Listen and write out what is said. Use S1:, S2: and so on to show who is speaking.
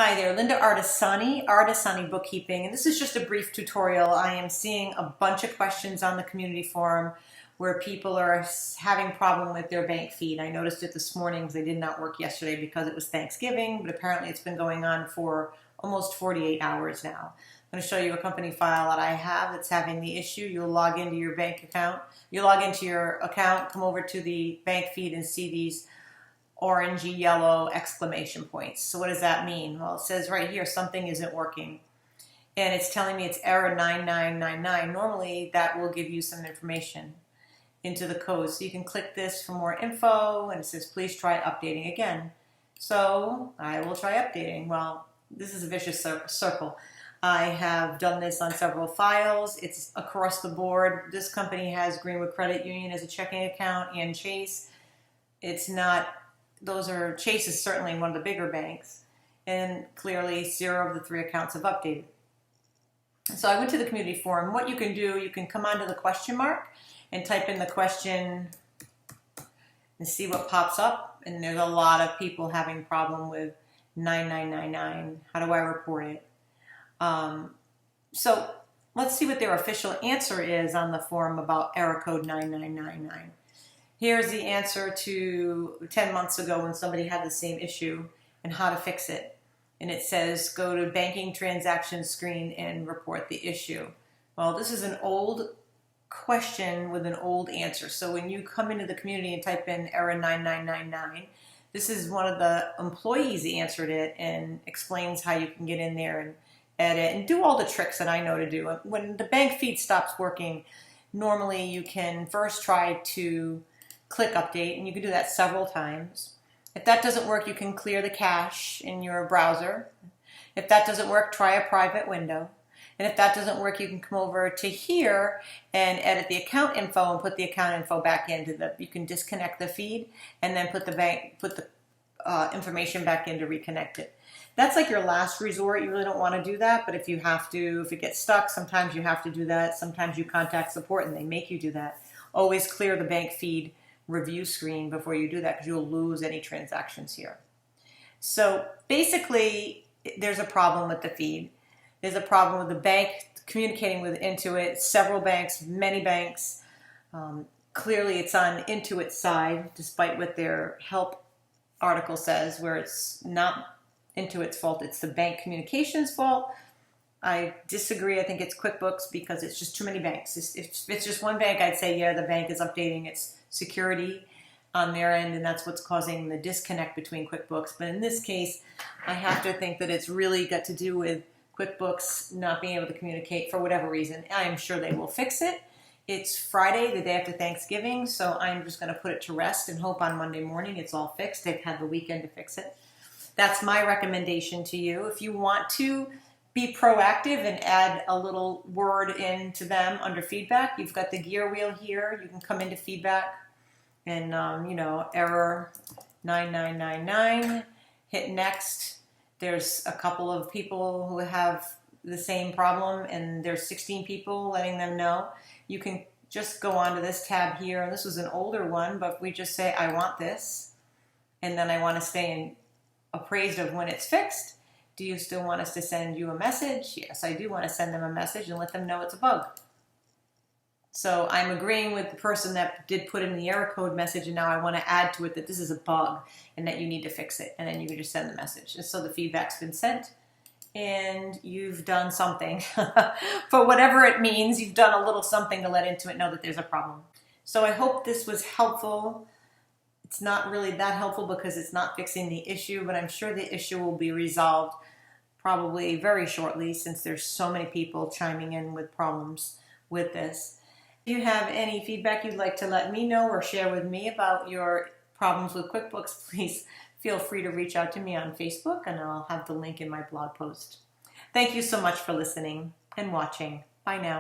S1: Hi there, Linda Artisani Bookkeeping, and this is just a brief tutorial. I am seeing a bunch of questions on the community forum where people are having problem with their bank feed. I noticed it this morning because they did not work yesterday because it was Thanksgiving, but apparently it's been going on for almost 48 hours now. I'm going to show you a company file that I have that's having the issue. You'll log into your bank account. You log into your account, come over to the bank feed and see these orangey yellow exclamation points. So what does that mean? Well, it says right here something isn't working, and it's telling me it's error 9999. Normally that will give you some information into the code, so you can click this for more info, and it says please try updating again. So I will try updating. Well, this is a vicious circle. I have done this on several files. It's across the board. This company has Greenwood Credit Union as a checking account and Chase. It's not. Chase is certainly one of the bigger banks, and clearly 0 of the 3 accounts have updated. So I went to the community forum. What you can do, you can come onto the question mark and type in the question and see what pops up. And there's a lot of people having problem with 9999. How do I report it? So let's see what their official answer is on the forum about error code 9999. Here's the answer to 10 months ago when somebody had the same issue and how to fix it. And it says, go to banking transaction screen and report the issue. Well, this is an old question with an old answer. So when you come into the community and type in error 9999, this is one of the employees answered it and explains how you can get in there and edit and do all the tricks that I know to do. When the bank feed stops working, normally you can first try to click update, and you can do that several times. If that doesn't work, you can clear the cache in your browser. If that doesn't work, try a private window. And if that doesn't work, you can come over to here and edit the account info and put the account info back into you can disconnect the feed and then put the information back in to reconnect it. That's like your last resort. You really don't want to do that, but if you have to, if it gets stuck, sometimes you have to do that. Sometimes you contact support and they make you do that. Always clear the bank feed review screen before you do that, because you'll lose any transactions here. So basically, there's a problem with the feed. There's a problem with the bank communicating with Intuit. Several banks, many banks. Clearly, it's on Intuit's side, despite what their help article says, where it's not Intuit's fault, it's the bank communications fault. I disagree. I think it's QuickBooks because it's just too many banks. If it's just one bank, I'd say, yeah, the bank is updating its security on their end, and that's what's causing the disconnect between QuickBooks. But in this case, I have to think that it's really got to do with QuickBooks not being able to communicate for whatever reason. I am sure they will fix it. It's Friday, the day after Thanksgiving, so I'm just going to put it to rest and hope on Monday morning it's all fixed. They've had the weekend to fix it. That's my recommendation to you. If you want to be proactive and add a little word into them under feedback, you've got the gear wheel here. You can come into feedback and, error 9999, hit next. There's a couple of people who have the same problem, and there's 16 people letting them know. You can just go onto this tab here, and this was an older one, but we just say, I want this, and then I want to stay appraised of when it's fixed. Do you still want us to send you a message? Yes, I do want to send them a message and let them know it's a bug. So I'm agreeing with the person that did put in the error code message, and now I want to add to it that this is a bug and that you need to fix it. And then you can just send the message. And so the feedback's been sent, and you've done something. For whatever it means, you've done a little something to let Intuit know that there's a problem. So I hope this was helpful. It's not really that helpful because it's not fixing the issue, but I'm sure the issue will be resolved probably very shortly, since there's so many people chiming in with problems with this. If you have any feedback you'd like to let me know or share with me about your problems with QuickBooks, please feel free to reach out to me on Facebook, and I'll have the link in my blog post. Thank you so much for listening and watching. Bye now.